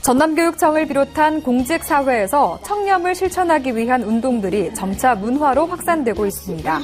전남교육청을 비롯한 공직사회에서 청렴을 실천하기 위한 운동들이 점차 문화로 확산되고 있습니다.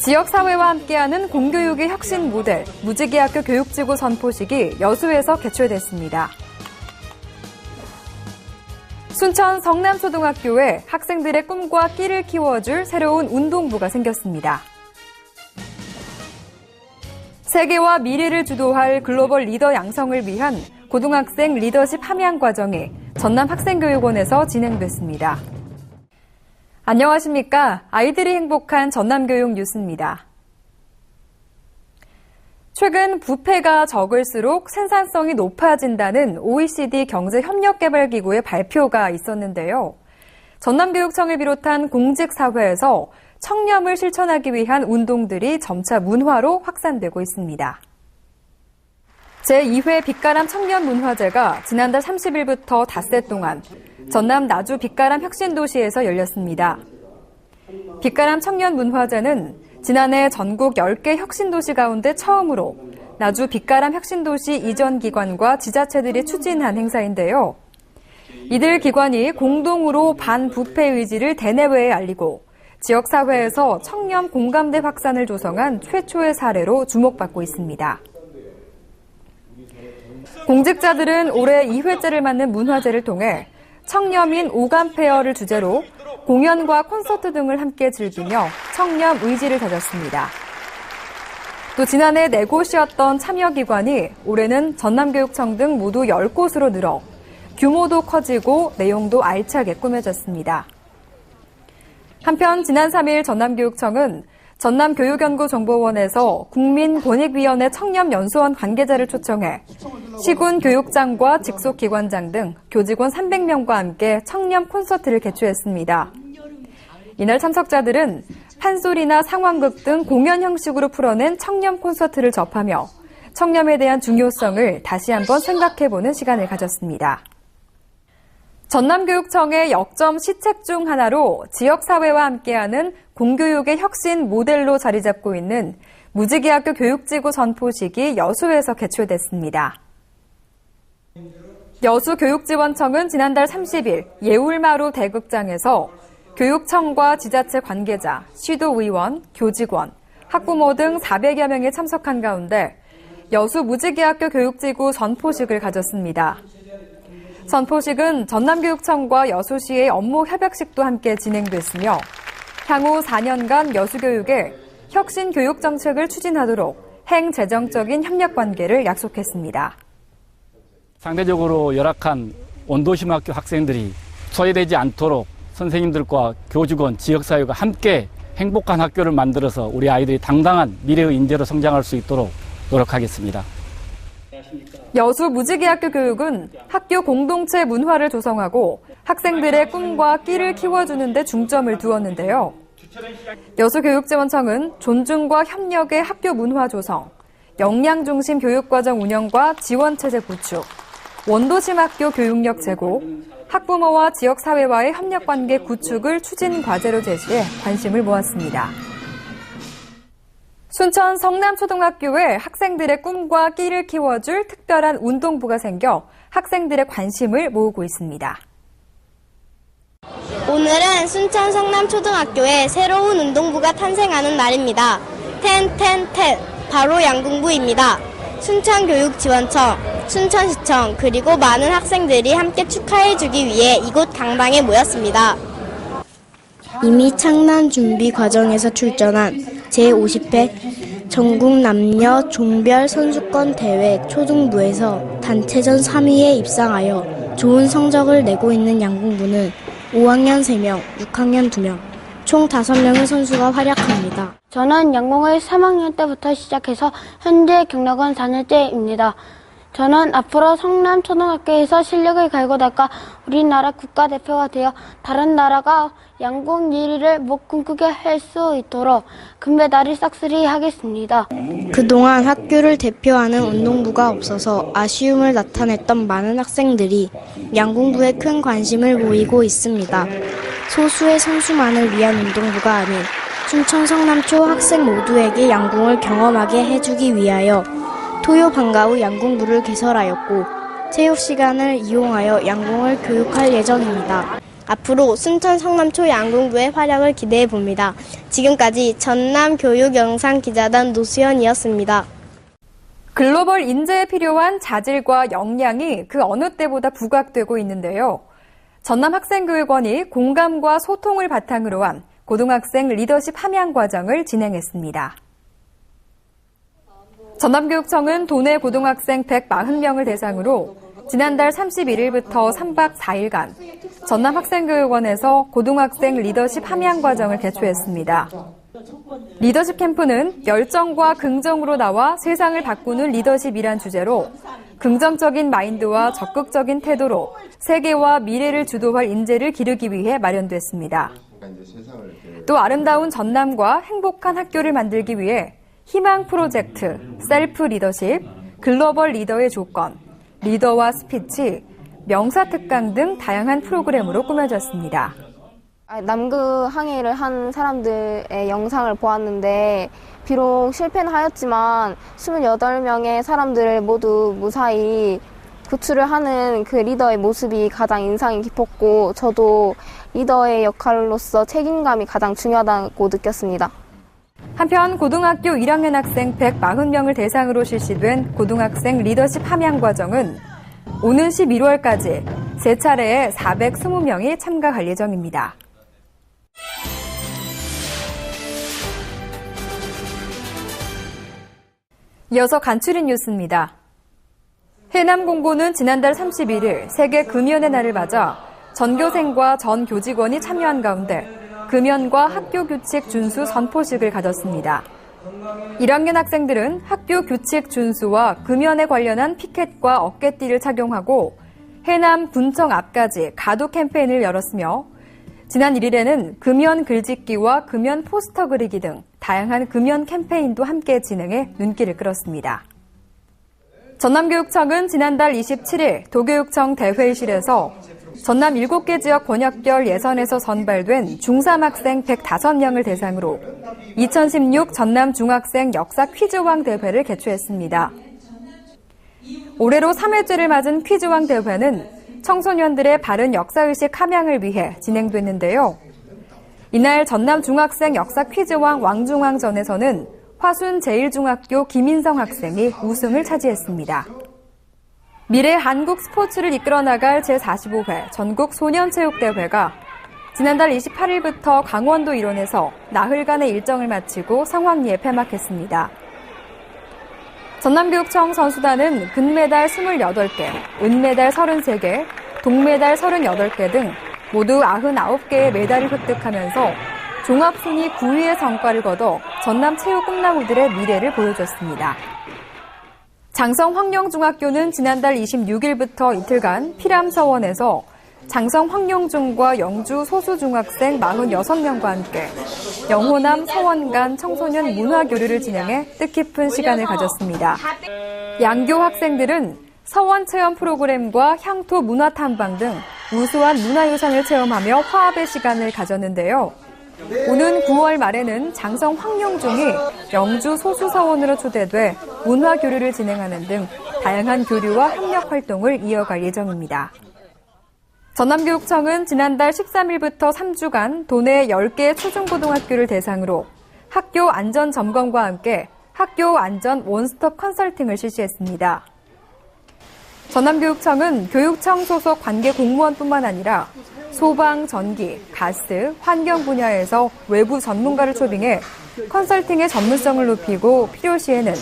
지역사회와 함께하는 공교육의 혁신 모델, 무지개학교 교육지구 선포식이 여수에서 개최됐습니다. 순천 성남초등학교에 학생들의 꿈과 끼를 키워줄 새로운 운동부가 생겼습니다. 세계와 미래를 주도할 글로벌 리더 양성을 위한 고등학생 리더십 함양 과정이 전남학생교육원에서 진행됐습니다. 안녕하십니까? 아이들이 행복한 전남교육 뉴스입니다. 최근 부패가 적을수록 생산성이 높아진다는 OECD 경제협력개발기구의 발표가 있었는데요. 전남교육청을 비롯한 공직사회에서 청렴을 실천하기 위한 운동들이 점차 문화로 확산되고 있습니다. 제2회 빛가람 청년문화제가 지난달 30일부터 닷새 동안 전남 나주 빛가람 혁신도시에서 열렸습니다. 빛가람 청년문화제는 지난해 전국 10개 혁신도시 가운데 처음으로 나주 빛가람 혁신도시 이전 기관과 지자체들이 추진한 행사인데요. 이들 기관이 공동으로 반부패 의지를 대내외에 알리고 지역사회에서 청렴 공감대 확산을 조성한 최초의 사례로 주목받고 있습니다. 공직자들은 올해 2회째를 맞는 문화제를 통해 청렴인 오감 페어를 주제로 공연과 콘서트 등을 함께 즐기며 청렴 의지를 다졌습니다. 또 지난해 4곳이었던 참여기관이 올해는 전남교육청 등 모두 10곳으로 늘어 규모도 커지고 내용도 알차게 꾸며졌습니다. 한편 지난 3일 전남교육청은 전남교육연구정보원에서 국민권익위원회 청렴연수원 관계자를 초청해 시군 교육장과 직속기관장 등 교직원 300명과 함께 청렴 콘서트를 개최했습니다. 이날 참석자들은 판소리나 상황극 등 공연 형식으로 풀어낸 청렴 콘서트를 접하며 청렴에 대한 중요성을 다시 한번 생각해보는 시간을 가졌습니다. 전남교육청의 역점 시책 중 하나로 지역사회와 함께하는 공교육의 혁신 모델로 자리 잡고 있는 무지개학교 교육지구 선포식이 여수에서 개최됐습니다. 여수교육지원청은 지난달 30일 예울마루 대극장에서 교육청과 지자체 관계자, 시도의원, 교직원, 학부모 등 400여 명이 참석한 가운데 여수 무지개학교 교육지구 선포식을 가졌습니다. 선포식은 전남교육청과 여수시의 업무 협약식도 함께 진행됐으며 향후 4년간 여수교육에 혁신 교육 정책을 추진하도록 행재정적인 협력 관계를 약속했습니다. 상대적으로 열악한 원도심학교 학생들이 소외되지 않도록 선생님들과 교직원, 지역사회가 함께 행복한 학교를 만들어서 우리 아이들이 당당한 미래의 인재로 성장할 수 있도록 노력하겠습니다. 여수 무지개학교 교육은 학교 공동체 문화를 조성하고 학생들의 꿈과 끼를 키워주는 데 중점을 두었는데요. 여수교육지원청은 존중과 협력의 학교 문화 조성, 역량 중심 교육과정 운영과 지원체제 구축, 원도심 학교 교육력 제고, 학부모와 지역사회와의 협력관계 구축을 추진 과제로 제시해 관심을 모았습니다. 순천 성남초등학교에 학생들의 꿈과 끼를 키워줄 특별한 운동부가 생겨 학생들의 관심을 모으고 있습니다. 오늘은 순천 성남초등학교에 새로운 운동부가 탄생하는 날입니다. 10-10-10, 바로 양궁부입니다. 순천교육지원청, 순천시청, 그리고 많은 학생들이 함께 축하해주기 위해 이곳 강당에 모였습니다. 이미 창단 준비 과정에서 출전한 제50회 전국 남녀 종별 선수권 대회 초등부에서 단체전 3위에 입상하여 좋은 성적을 내고 있는 양궁부는 5학년 3명, 6학년 2명, 총 5명의 선수가 활약합니다. 저는 양궁을 3학년 때부터 시작해서 현재 경력은 4년째입니다. 저는 앞으로 성남초등학교에서 실력을 갈고 닦아 우리나라 국가대표가 되어 다른 나라가 양궁 1위를 못 꿈꾸게 할 수 있도록 금메달을 싹쓸이 하겠습니다. 그동안 학교를 대표하는 운동부가 없어서 아쉬움을 나타냈던 많은 학생들이 양궁부에 큰 관심을 보이고 있습니다. 소수의 선수만을 위한 운동부가 아닌 순천 성남초 학생 모두에게 양궁을 경험하게 해주기 위하여 토요 방과 후 양궁부를 개설하였고 체육 시간을 이용하여 양궁을 교육할 예정입니다. 앞으로 순천 성남초 양궁부의 활약을 기대해 봅니다. 지금까지 전남교육영상기자단 노수연이었습니다. 글로벌 인재에 필요한 자질과 역량이 그 어느 때보다 부각되고 있는데요. 전남학생교육원이 공감과 소통을 바탕으로 한 고등학생 리더십 함양 과정을 진행했습니다. 전남교육청은 도내 고등학생 140명을 대상으로 지난달 31일부터 3박 4일간 전남학생교육원에서 고등학생 리더십 함양 과정을 개최했습니다. 리더십 캠프는 열정과 긍정으로 나와 세상을 바꾸는 리더십이란 주제로 긍정적인 마인드와 적극적인 태도로 세계와 미래를 주도할 인재를 기르기 위해 마련됐습니다. 또 아름다운 전남과 행복한 학교를 만들기 위해 희망 프로젝트, 셀프 리더십, 글로벌 리더의 조건, 리더와 스피치, 명사특강 등 다양한 프로그램으로 꾸며졌습니다. 남극 항해를 한 사람들의 영상을 보았는데 비록 실패는 하였지만 28명의 사람들을 모두 무사히 구출을 하는 그 리더의 모습이 가장 인상이 깊었고 저도 리더의 역할로서 책임감이 가장 중요하다고 느꼈습니다. 한편 고등학교 1학년 학생 140명을 대상으로 실시된 고등학생 리더십 함양 과정은 오는 11월까지 세 차례에 420명이 참가할 예정입니다. 이어서 간추린 뉴스입니다. 해남공고는 지난달 31일 세계 금연의 날을 맞아 전교생과 전 교직원이 참여한 가운데 금연과 학교 규칙 준수 선포식을 가졌습니다. 1학년 학생들은 학교 규칙 준수와 금연에 관련한 피켓과 어깨띠를 착용하고 해남 군청 앞까지 가도 캠페인을 열었으며 지난 1일에는 금연 글짓기와 금연 포스터 그리기 등 다양한 금연 캠페인도 함께 진행해 눈길을 끌었습니다. 전남교육청은 지난달 27일 도교육청 대회의실에서 전남 7개 지역 권역별 예선에서 선발된 중3 학생 105명을 대상으로 2016 전남 중학생 역사 퀴즈왕 대회를 개최했습니다. 올해로 3회째를 맞은 퀴즈왕 대회는 청소년들의 바른 역사의식 함양을 위해 진행됐는데요. 이날 전남 중학생 역사 퀴즈왕 왕중왕전에서는 화순 제1중학교 김인성 학생이 우승을 차지했습니다. 미래 한국 스포츠를 이끌어 나갈 제45회 전국 소년체육대회가 지난달 28일부터 강원도 일원에서 나흘간의 일정을 마치고 성황리에 폐막했습니다. 전남교육청 선수단은 금메달 28개, 은메달 33개, 동메달 38개 등 모두 99개의 메달을 획득하면서 종합순위 9위의 성과를 거둬 전남 체육 꿈나무들의 미래를 보여줬습니다. 장성 황룡중학교는 지난달 26일부터 이틀간 피람서원에서 장성 황룡중과 영주 소수중학생 46명과 함께 영호남 서원 간 청소년 문화교류를 진행해 뜻깊은 시간을 가졌습니다. 양교 학생들은 서원 체험 프로그램과 향토 문화탐방 등 우수한 문화유산을 체험하며 화합의 시간을 가졌는데요. 오는 9월 말에는 장성 황룡중이 영주 소수서원으로 초대돼 문화교류를 진행하는 등 다양한 교류와 협력 활동을 이어갈 예정입니다. 전남교육청은 지난달 13일부터 3주간 도내 10개 초중고등학교를 대상으로 학교 안전 점검과 함께 학교 안전 원스톱 컨설팅을 실시했습니다. 전남교육청은 교육청 소속 관계 공무원뿐만 아니라 소방, 전기, 가스, 환경 분야에서 외부 전문가를 초빙해 컨설팅의 전문성을 높이고 필요시에는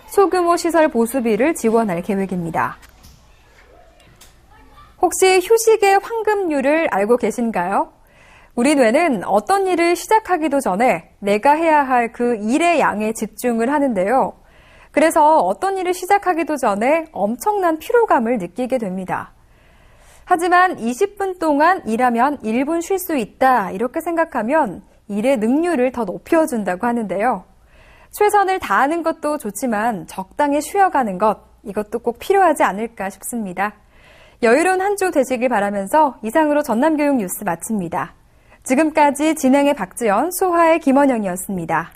소규모 시설 보수비를 지원할 계획입니다. 혹시 휴식의 황금률을 알고 계신가요? 우리 뇌는 어떤 일을 시작하기도 전에 내가 해야 할 그 일의 양에 집중을 하는데요. 그래서 어떤 일을 시작하기도 전에 엄청난 피로감을 느끼게 됩니다. 하지만 20분 동안 일하면 1분 쉴 수 있다 이렇게 생각하면 일의 능률을 더 높여준다고 하는데요. 최선을 다하는 것도 좋지만 적당히 쉬어가는 것 이것도 꼭 필요하지 않을까 싶습니다. 여유로운 한 주 되시길 바라면서 이상으로 전남교육 뉴스 마칩니다. 지금까지 진행의 박지연, 소화의 김원영이었습니다.